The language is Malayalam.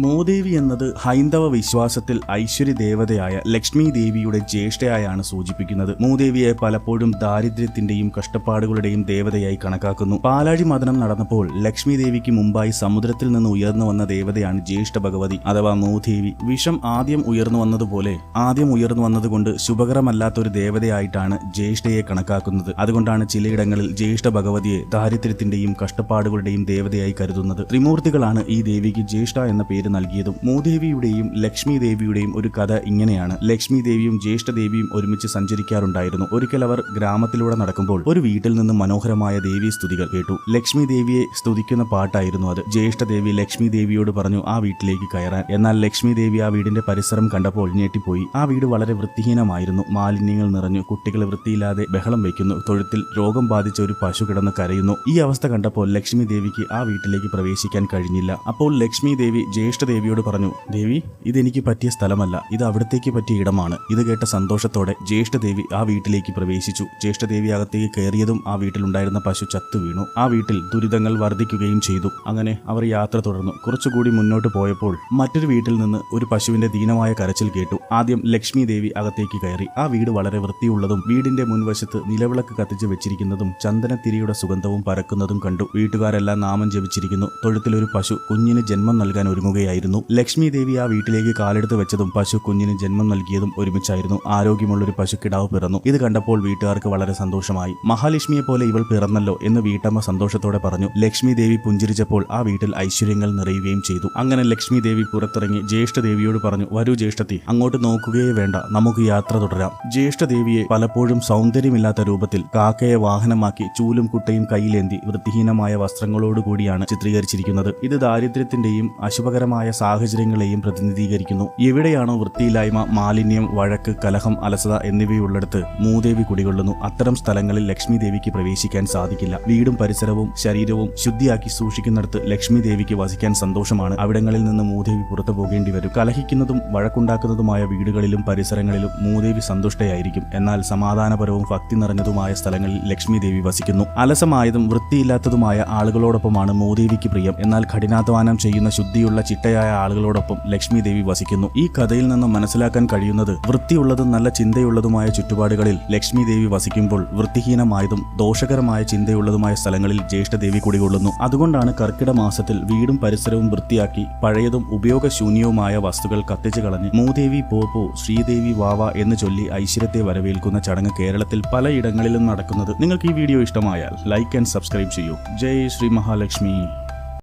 മൂദേവി എന്നത് ഹൈന്ദവ വിശ്വാസത്തിൽ ഐശ്വര്യ ദേവതയായ ലക്ഷ്മി ദേവിയുടെ ജ്യേഷ്ഠയായാണ് സൂചിപ്പിക്കുന്നത്. മൂദേവിയെ പലപ്പോഴും ദാരിദ്ര്യത്തിന്റെയും കഷ്ടപ്പാടുകളുടെയും ദേവതയായി കണക്കാക്കുന്നു. പാലാഴി മദനം നടന്നപ്പോൾ ലക്ഷ്മി ദേവിക്ക് മുമ്പായി സമുദ്രത്തിൽ നിന്ന് ഉയർന്നു വന്ന ദേവതയാണ് ജ്യേഷ്ഠ ഭഗവതി അഥവാ മൂദേവി. വിഷം ആദ്യം ഉയർന്നു വന്നതുകൊണ്ട് ശുഭകരമല്ലാത്തൊരു ദേവതയായിട്ടാണ് ജ്യേഷ്ഠയെ കണക്കാക്കുന്നത്. അതുകൊണ്ടാണ് ചിലയിടങ്ങളിൽ ജ്യേഷ്ഠ ഭഗവതിയെ ദാരിദ്ര്യത്തിന്റെയും കഷ്ടപ്പാടുകളുടെയും ദേവതയായി കരുതുന്നത്. ത്രിമൂർത്തികളാണ് ഈ ദേവിക്ക് ജ്യേഷ്ഠ എന്ന പേര് നൽകിയതും. മൂദേവിയുടെയും ലക്ഷ്മി ദേവിയുടെയും ഒരു കഥ ഇങ്ങനെയാണ്. ലക്ഷ്മി ദേവിയും ജ്യേഷ്ഠ ദേവിയും ഒരുമിച്ച് സഞ്ചരിക്കാറുണ്ടായിരുന്നു. ഒരിക്കൽ അവർ ഗ്രാമത്തിലൂടെ നടക്കുമ്പോൾ ഒരു വീട്ടിൽ നിന്ന് മനോഹരമായ ദേവീ സ്തുതികൾ കേട്ടു. ലക്ഷ്മി ദേവിയെ സ്തുതിക്കുന്ന പാട്ടായിരുന്നു അത്. ജ്യേഷ്ഠ ദേവി ലക്ഷ്മി ദേവിയോട് പറഞ്ഞു ആ വീട്ടിലേക്ക് കയറാൻ. എന്നാൽ ലക്ഷ്മി ദേവി ആ വീടിന്റെ പരിസരം കണ്ടപ്പോൾ ഞെട്ടിപ്പോയി. ആ വീട് വളരെ വൃത്തിഹീനമായിരുന്നു. മാലിന്യങ്ങൾ നിറഞ്ഞു. കുട്ടികൾ വൃത്തിയില്ലാതെ ബഹളം വയ്ക്കുന്നു. തൊഴുത്തിൽ രോഗം ബാധിച്ച ഒരു പശു കിടന്ന് കരയുന്നു. ഈ അവസ്ഥ കണ്ടപ്പോൾ ലക്ഷ്മി ദേവിക്ക് ആ വീട്ടിലേക്ക് പ്രവേശിക്കാൻ കഴിഞ്ഞില്ല. അപ്പോൾ ലക്ഷ്മി ദേവി ജ്യേഷ്ഠ ദേവിയോട് പറഞ്ഞു, ദേവി, ഇതെനിക്ക് പറ്റിയ സ്ഥലമല്ല, ഇത് അവിടത്തേക്ക് പറ്റിയ ഇടമാണ്. ഇത് കേട്ട സന്തോഷത്തോടെ ജ്യേഷ്ഠ ദേവി ആ വീട്ടിലേക്ക് പ്രവേശിച്ചു. ജ്യേഷ്ഠ ദേവി അകത്തേക്ക് കയറിയതും ആ വീട്ടിലുണ്ടായിരുന്ന പശു ചത്തു വീണു. ആ വീട്ടിൽ ദുരിതങ്ങൾ വർദ്ധിക്കുകയും ചെയ്തു. അങ്ങനെ അവർ യാത്ര തുടർന്നു. കുറച്ചുകൂടി മുന്നോട്ട് പോയപ്പോൾ മറ്റൊരു വീട്ടിൽ നിന്ന് ഒരു പശുവിന്റെ ദീനമായ കരച്ചിൽ കേട്ടു. ആദ്യം ലക്ഷ്മി ദേവി അകത്തേക്ക് കയറി. ആ വീട് വളരെ വൃത്തിയുള്ളതും വീടിന്റെ മുൻവശത്ത് നിലവിളക്ക് കത്തിച്ച് വെച്ചിരിക്കുന്നതും ചന്ദനത്തിരിയുടെ സുഗന്ധവും പരക്കുന്നതും കണ്ടു. വീട്ടുകാരെല്ലാം നാമം ജപിച്ചിരിക്കുന്നു. തൊഴുത്തിലൊരു പശു കുഞ്ഞിന് ജന്മം നൽകാൻ ഒരുങ്ങുകയായിരുന്നു. ലക്ഷ്മി ദേവി ആ വീട്ടിലേക്ക് കാലെടുത്ത് വെച്ചതും പശു കുഞ്ഞിന് ജന്മം നൽകിയതും ഒരുമിച്ചായിരുന്നു. ആരോഗ്യമുള്ളൊരു പശുക്കിടാവ് പിറന്നു. ഇത് കണ്ടപ്പോൾ വീട്ടുകാർക്ക് വളരെ സന്തോഷമായി. മഹാലക്ഷ്മിയെ പോലെ ഇവൾ പിറന്നല്ലോ എന്ന് വീട്ടമ്മ സന്തോഷത്തോടെ പറഞ്ഞു. ലക്ഷ്മി ദേവി പുഞ്ചിരിച്ചപ്പോൾ ആ വീട്ടിൽ ഐശ്വര്യങ്ങൾ നിറയുകയും ചെയ്തു. അങ്ങനെ ലക്ഷ്മി ദേവി പുറത്തിറങ്ങി ജ്യേഷ്ഠ ദേവിയോട് പറഞ്ഞു, വരൂ ജ്യേഷ്ഠത്തി, അങ്ങോട്ട് നോക്കുകയേ വേണ്ട, നമുക്ക് യാത്ര തുടരാം. ജ്യേഷ്ഠ ദേവിയെ പലപ്പോഴും സൗന്ദര്യമില്ലാത്ത രൂപത്തിൽ കാക്കയെ വാഹനമാക്കി ചൂലും കുട്ടയും കയ്യിലേന്തി വൃത്തിഹീനമായ വസ്ത്രങ്ങളോടുകൂടിയാണ് ചിത്രീകരിച്ചിരിക്കുന്നത്. ഇത് ദാരിദ്ര്യത്തിന്റെയും അശുഭകരമായ സാഹചര്യങ്ങളെയും പ്രതിനിധീകരിക്കുന്നു. എവിടെയാണോ വൃത്തിയില്ലായ്മ, മാലിന്യം, വഴക്ക്, കലഹം, അലസത എന്നിവയുള്ളിടത്ത് മൂദേവി കുടികൊള്ളുന്നു. അത്തരം സ്ഥലങ്ങളിൽ ലക്ഷ്മി ദേവിക്ക് പ്രവേശിക്കാൻ സാധിക്കില്ല. വീടും പരിസരവും ശരീരവും ശുദ്ധിയാക്കി സൂക്ഷിക്കുന്നിടത്ത് ലക്ഷ്മി ദേവിക്ക് വസിക്കാൻ സന്തോഷമാണ്. അവിടങ്ങളിൽ നിന്ന് മൂദേവി പുറത്തു പോകേണ്ടി വരും. കലഹിക്കുന്നതും വഴക്കുണ്ടാക്കുന്നതുമായ വീടുകളിലും പരിസരങ്ങളിലും മൂദേവി സന്തുഷ്ടയായിരിക്കും. എന്നാൽ സമാധാനപരവും ഭക്തി നിറഞ്ഞതുമായ സ്ഥലങ്ങളിൽ ലക്ഷ്മി ദേവി വസിക്കുന്നു. അലസമായതും വൃത്തിയില്ലാത്തതുമായ ആളുകളോടൊപ്പമാണ് മൂദേവിക്ക് പ്രിയം. എന്നാൽ കഠിനാധ്വാനം ചെയ്യുന്ന ശുദ്ധിയുള്ള ചിട്ടയായ ആളുകളോടൊപ്പം ലക്ഷ്മി ദേവി വസിക്കുന്നു. ഈ കഥയിൽ നിന്നും മനസ്സിലാക്കാൻ കഴിയുന്നത് വൃത്തിയുള്ളതും നല്ല ചിന്തയുള്ളതുമായ ചുറ്റുപാടുകളിൽ ലക്ഷ്മി ദേവി വസിക്കുമ്പോൾ വൃത്തിഹീനമായതും ദോഷകരമായ ചിന്തയുള്ളതുമായ സ്ഥലങ്ങളിൽ ജ്യേഷ്ഠദേവി കുടികൊള്ളുന്നു. അതുകൊണ്ടാണ് കർക്കിട മാസത്തിൽ വീടും പരിസരവും വൃത്തിയാക്കി പഴയതും ഉപയോഗശൂന്യവുമായ വസ്തുക്കൾ കത്തിച്ചു കളഞ്ഞ് മൂദേവി പോപ്പോ ശ്രീദേവി വാവ എന്ന് ചൊല്ലി ഐശ്വര്യത്തെ വരവേൽക്കുന്ന ചടങ്ങ് കേരളത്തിൽ പലയിടങ്ങളിലും നടക്കുന്നത്. നിങ്ങൾക്ക് ഈ വീഡിയോ ഇഷ്ടമായാൽ ലൈക്ക് ആൻഡ് സബ്സ്ക്രൈബ് ചെയ്യൂ. ജയ് ശ്രീ മഹാലക്ഷ്മി.